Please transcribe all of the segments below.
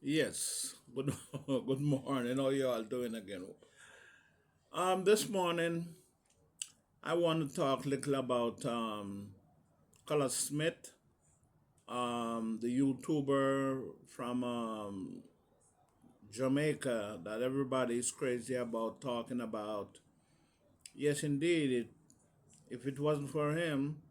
Yes. Good good morning. How you all doing again? This morning I want to talk a little about Color Smith, the YouTuber from Jamaica that everybody is crazy about talking about. Yes, indeed. If it wasn't for him,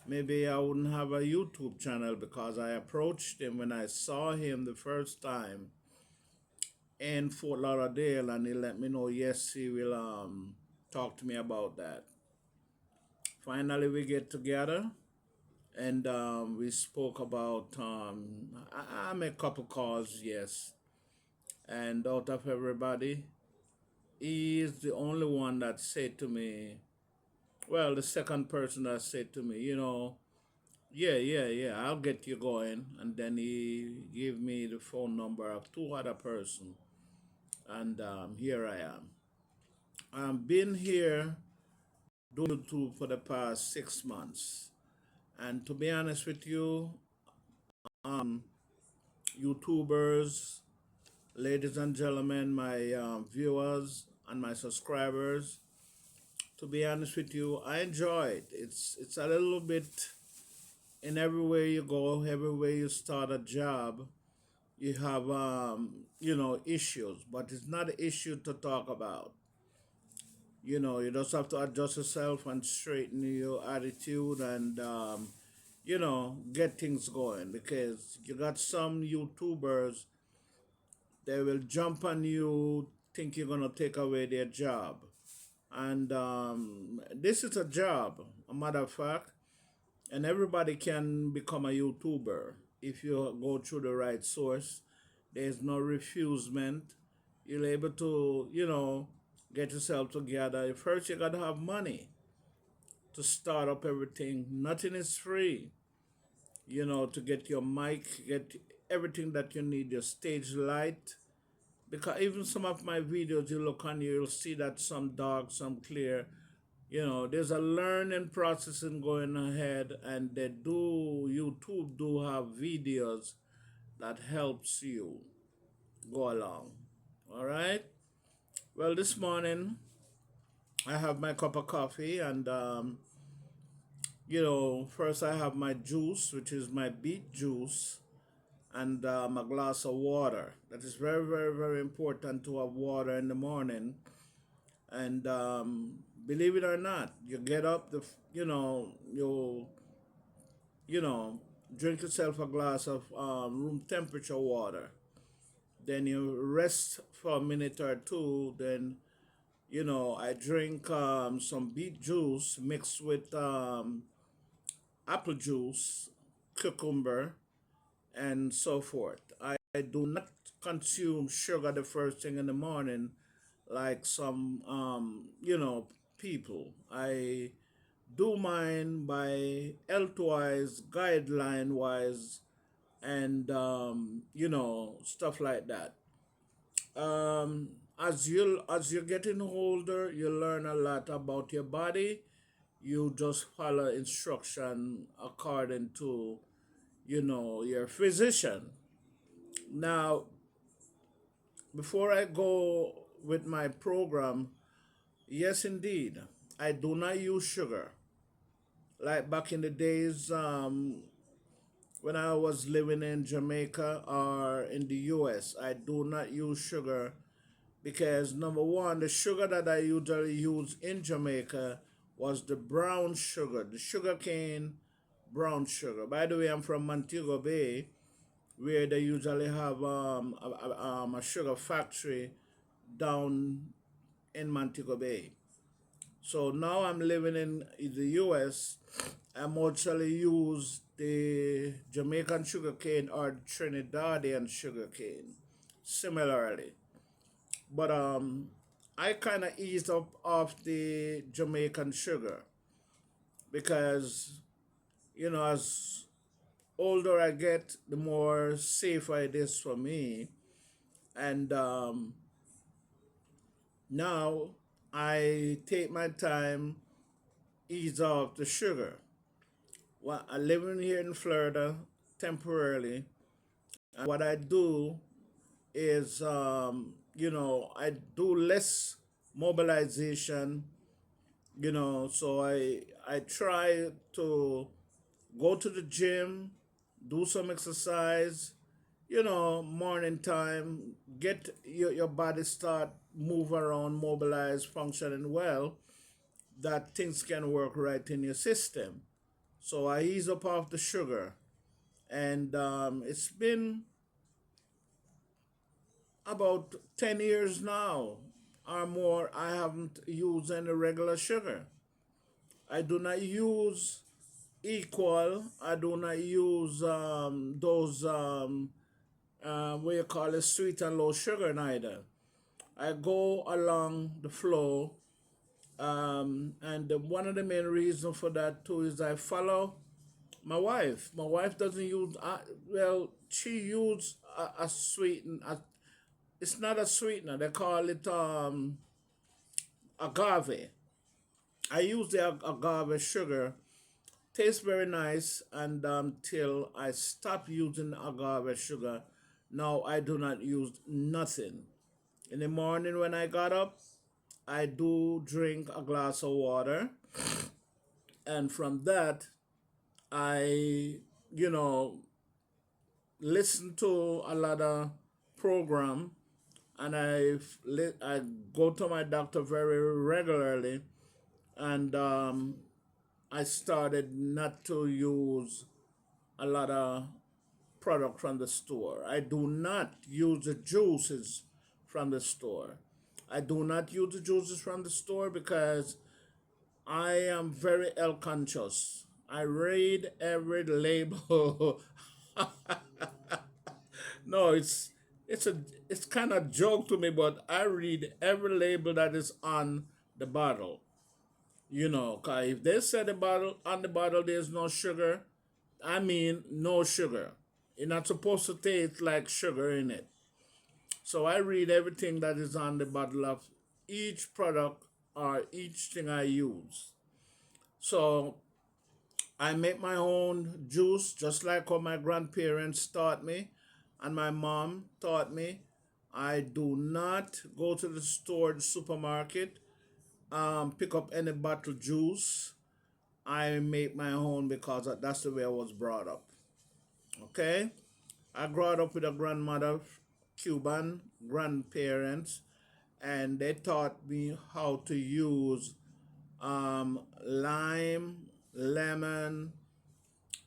maybe I wouldn't have a YouTube channel because I approached him when I saw him the first time in Fort Lauderdale, and he let me know yes he will talk to me about that. Finally, we get together and we spoke about I made a couple calls, yes, and out of everybody, he is the only one that said to me, well, the second person that said to me, yeah, I'll get you going, and then he gave me the phone number of two other person, and here I am. I've been here doing YouTube for the past 6 months. And to be honest with you, YouTubers, ladies and gentlemen, my viewers and my subscribers, to be honest with you, I enjoy it. It's a little bit in everywhere you go, everywhere you start a job, you have issues, but it's not an issue to talk about. You just have to adjust yourself and straighten your attitude and get things going because you got some YouTubers, they will jump on you, think you're gonna take away their job. And this is a job, a matter of fact, and everybody can become a YouTuber if you go through the right source. There's no refusement. You're able to, get yourself together. First, you gotta have money to start up everything. Nothing is free. To get your mic, get everything that you need, your stage light. Because even some of my videos, you look on, you'll see that some dark, some clear. There's a learning processing going ahead, and YouTube do have videos that helps you go along. All right. Well, this morning I have my cup of coffee, and first I have my juice, which is my beet juice, and a glass of water. That is very, very, very important to have water in the morning. And believe it or not, you get up, you know, drink yourself a glass of room temperature water. Then you rest for a minute or two. Then, I drink some beet juice mixed with apple juice, cucumber, and so forth. I do not consume sugar the first thing in the morning like some people. I do mine by health wise, guideline wise, and stuff like that. As you're getting older, you learn a lot about your body. You just follow instruction according to your physician. Now, before I go with my program, yes, indeed, I do not use sugar. Like back in the days when I was living in Jamaica or in the US, I do not use sugar because number one, the sugar that I usually use in Jamaica was the brown sugar, the sugar cane brown sugar. By the way, I'm from Montego Bay, where they usually have a sugar factory down in Montego Bay. So now I'm living in the US. I'm actually use the Jamaican sugar cane or Trinidadian sugar cane similarly. But I kind of eased up off the Jamaican sugar because as older I get, the more safer it is for me. And now I take my time, ease off the sugar. Well, I live in here in Florida temporarily, and what I do, is, I do less mobilization, so I try to go to the gym, do some exercise, morning time, get your body start move around, mobilize, functioning well, that things can work right in your system. So I ease up off the sugar, and it's been about 10 years now or more. I haven't used any regular sugar. I do not use equal. I do not use those what you call it, sweet and low sugar neither. I go along the flow, and one of the main reasons for that too is I follow my wife. My wife doesn't use well. She use a sweeten. It's not a sweetener. They call it agave. I use the agave sugar. Tastes very nice, and till I stop using agave sugar, now I do not use nothing. In the morning when I got up, I do drink a glass of water, and from that, I, you know, listen to a lot of program, and I go to my doctor very regularly, and I started not to use a lot of product from the store. I do not use the juices from the store. I do not use the juices from the store because I am very health conscious. I read every label. No, it's a it's kind of joke to me, but I read every label that is on the bottle. 'Cause if they said the bottle there's no sugar, I mean no sugar. You're not supposed to taste like sugar in it. So I read everything that is on the bottle of each product or each thing I use. So I make my own juice just like how my grandparents taught me and my mom taught me. I do not go to the store, the supermarket, pick up any bottle juice. I make my own because that's the way I was brought up. Okay? I grew up with a grandmother, Cuban grandparents, and they taught me how to use lime, lemon,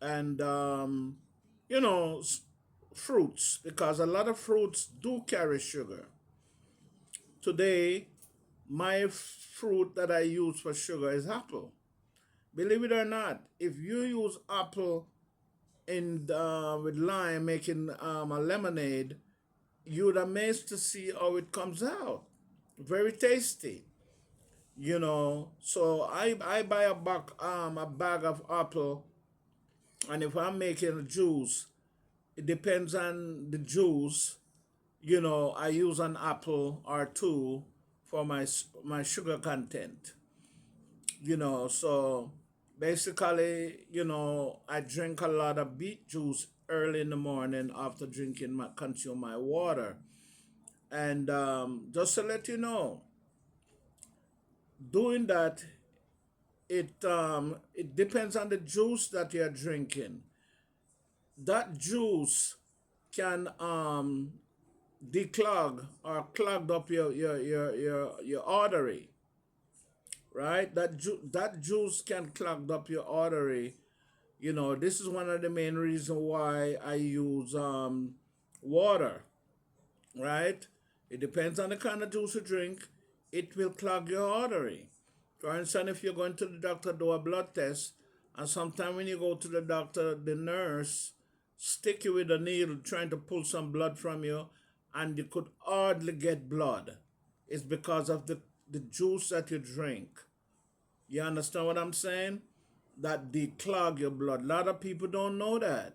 and fruits, because a lot of fruits do carry sugar. Today, my fruit that I use for sugar is apple. Believe it or not, if you use apple in with lime making a lemonade, you'd amazed to see how it comes out. Very tasty. So I buy a bag of apple, and if I'm making a juice, it depends on the juice. I use an apple or two for my sugar content. So basically, I drink a lot of beet juice early in the morning after consume my water. And just to let you know, doing that, it depends on the juice that you're drinking. That juice can declog or clogged up your artery, right? That juice can clog up your artery. This is one of the main reasons why I use water, right? It depends on the kind of juice you drink. It will clog your artery. For instance, if you're going to the doctor to do a blood test, and sometimes when you go to the doctor, the nurse stick you with a needle trying to pull some blood from you, and you could hardly get blood. It's because of the juice that you drink. You understand what I'm saying? That declog your blood. A lot of people don't know that.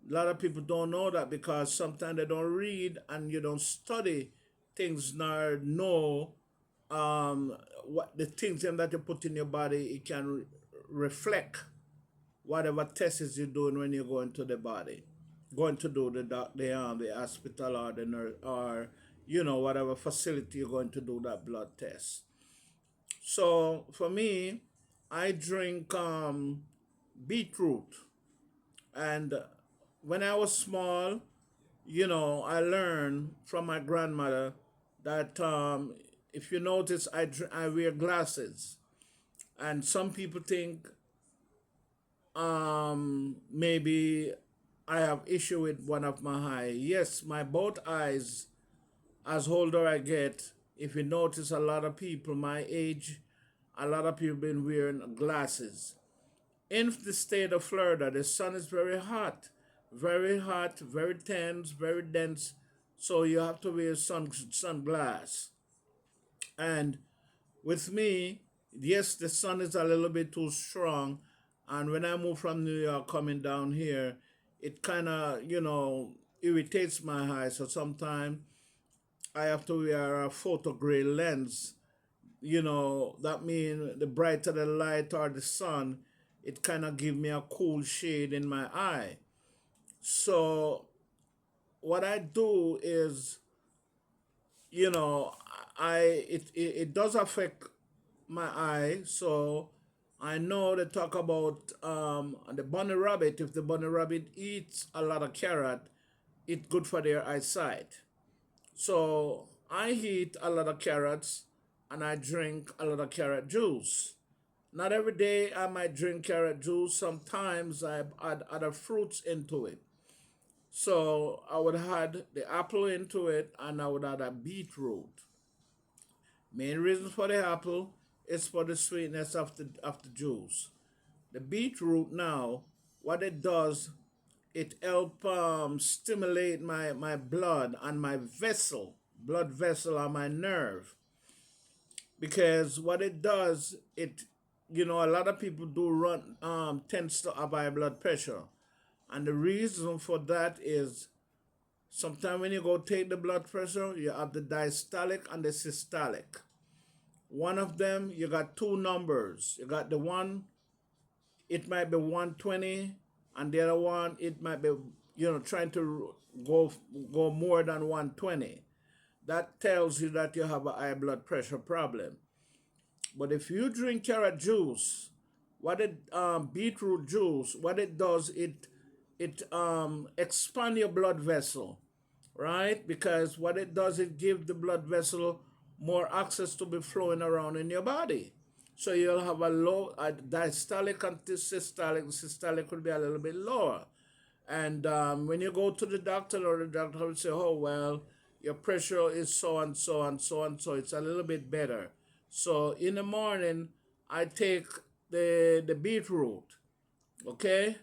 A lot of people don't know that because sometimes they don't read and you don't study things nor know what the things that you put in your body, it can reflect whatever tests you're doing when you go into the body. going to do the hospital or the nurse or whatever facility you're going to do that blood test. So for me, I drink beetroot, and when I was small, I learned from my grandmother that if you notice, I wear glasses, and some people think maybe I have issue with one of my eye. Yes, my both eyes, as older I get, if you notice, a lot of people my age, a lot of people been wearing glasses. In the state of Florida, the sun is very hot, very tense, very dense. So you have to wear sunglass. And with me, yes, the sun is a little bit too strong. And when I moved from New York coming down here, it kind of, irritates my eyes. So sometimes I have to wear a photo gray lens. That means the brighter the light or the sun, it kind of give me a cool shade in my eye. So what I do is, you know, it does affect my eye. So I know they talk about the bunny rabbit. If the bunny rabbit eats a lot of carrot, it's good for their eyesight. So I eat a lot of carrots and I drink a lot of carrot juice. Not every day I might drink carrot juice. Sometimes I add other fruits into it. So I would add the apple into it and I would add a beetroot. Main reason for the apple is for the sweetness of the juice. The beetroot now, what it does, it help stimulate my blood and my blood vessel on my nerve. Because what it does, a lot of people do run tends to have high blood pressure, and the reason for that is sometimes when you go take the blood pressure, you have the diastolic and the systolic. One of them, you got two numbers. You got the one, it might be 120, and the other one, it might be trying to go more than 120. That tells you that you have a high blood pressure problem. But if you drink carrot juice, what it beetroot juice, what it does, it expand your blood vessel, right? Because what it does, it give the blood vessel more access to be flowing around in your body. So you'll have a diastolic and systolic. The systolic will be a little bit lower. And when you go to the doctor, or the doctor will say, oh, well, your pressure is so and so and so and so. It's a little bit better. So in the morning, I take the beetroot. Okay?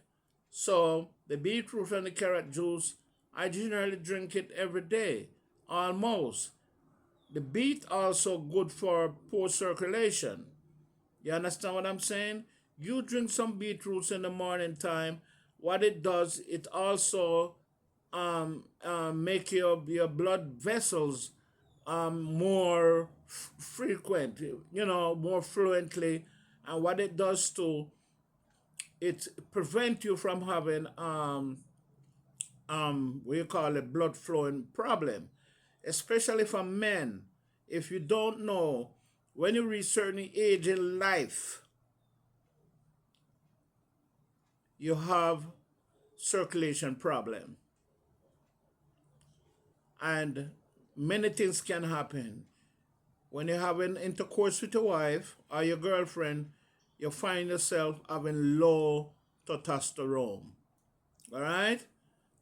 So the beetroot and the carrot juice, I generally drink it every day, almost. The beet also good for poor circulation. You understand what I'm saying? You drink some beetroots in the morning time. What it does, it also make your blood vessels more frequent, more fluently. And what it does too, it prevent you from having we call it blood flowing problem, especially for men. If you don't know, when you reach certain age in life, you have circulation problem, and many things can happen. When you're having intercourse with your wife or your girlfriend, you find yourself having low testosterone. All right?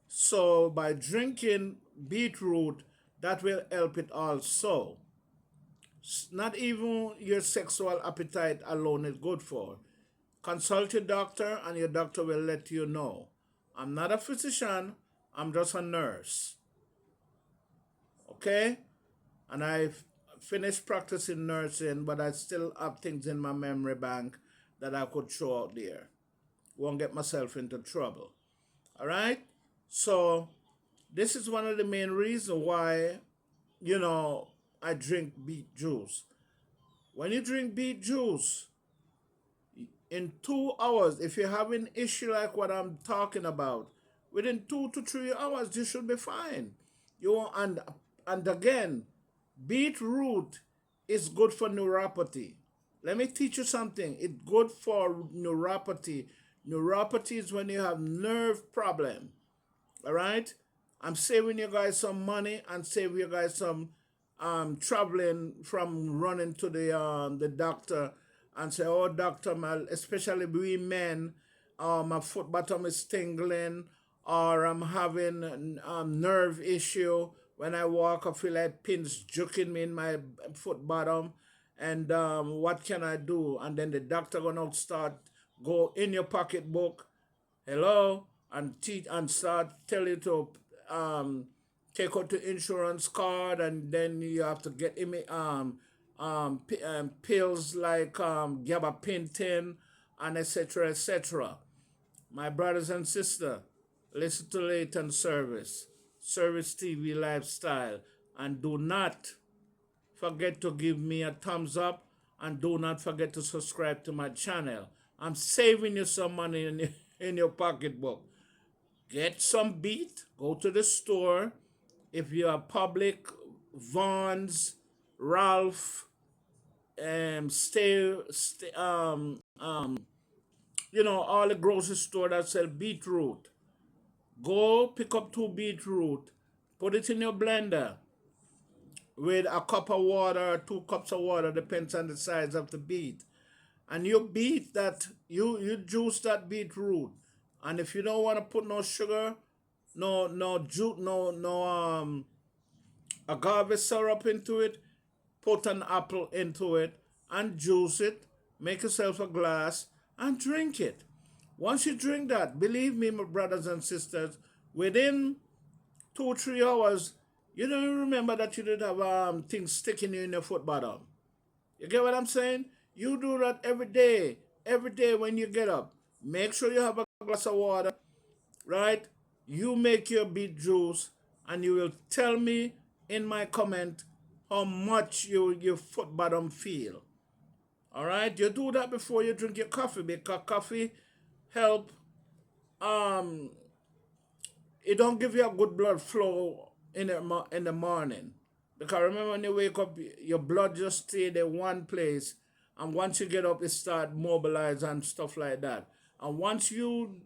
So by drinking beetroot, that will help it also. Not even your sexual appetite alone is good for. Consult your doctor, and your doctor will let you know. I'm not a physician, I'm just a nurse. Okay? And I've finished practicing nursing, but I still have things in my memory bank that I could show out there. Won't get myself into trouble. All right? So, this is one of the main reasons why, you know, I drink beet juice. When you drink beet juice, in 2 hours, if you're having issue like what I'm talking about, within 2 to 3 hours, you should be fine. You and again, beetroot is good for neuropathy. Let me teach you something. It's good for neuropathy. Neuropathy is when you have nerve problem. All right. I'm saving you guys some money and save you guys some traveling from running to the doctor and say, oh doctor, especially we men, my foot bottom is tingling, or I'm having nerve issue. When I walk, I feel like pins jerking me in my foot bottom, and what can I do? And then the doctor gonna start go in your pocketbook, hello, and teach and start tell you to um take out the insurance card, and then you have to get pills like gabapentin and etc etc. My brothers and sisters, listen to Leighton Service TV Lifestyle, and do not forget to give me a thumbs up, and do not forget to subscribe to my channel. I'm saving you some money in your pocketbook. Get some beet, go to the store. If you are Public, Vaughn's, Ralph, stay all the grocery store that sell beetroot. Go pick up 2 beetroot, put it in your blender with a cup of water, 2 cups of water, depends on the size of the beet. And you beat that, you juice that beetroot. And if you don't want to put no sugar, no juice, no agave syrup into it, put an apple into it and juice it, make yourself a glass and drink it. Once you drink that, believe me, my brothers and sisters, within 2 3 hours, you don't even remember that you did have things sticking you in your foot bottom. You get what I'm saying? You do that every day when you get up. Make sure you have a glass of water, right? You make your beet juice, and you will tell me in my comment how much your foot bottom feel. All right? You do that before you drink your coffee, because coffee help it don't give you a good blood flow in the morning. Because remember, when you wake up, your blood just stay there one place, and once you get up, it start mobilize and stuff like that. And once you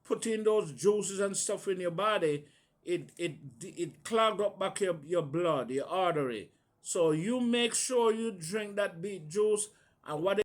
put in those juices and stuff in your body, it clogged up back your blood, your artery. So you make sure you drink that beet juice, and what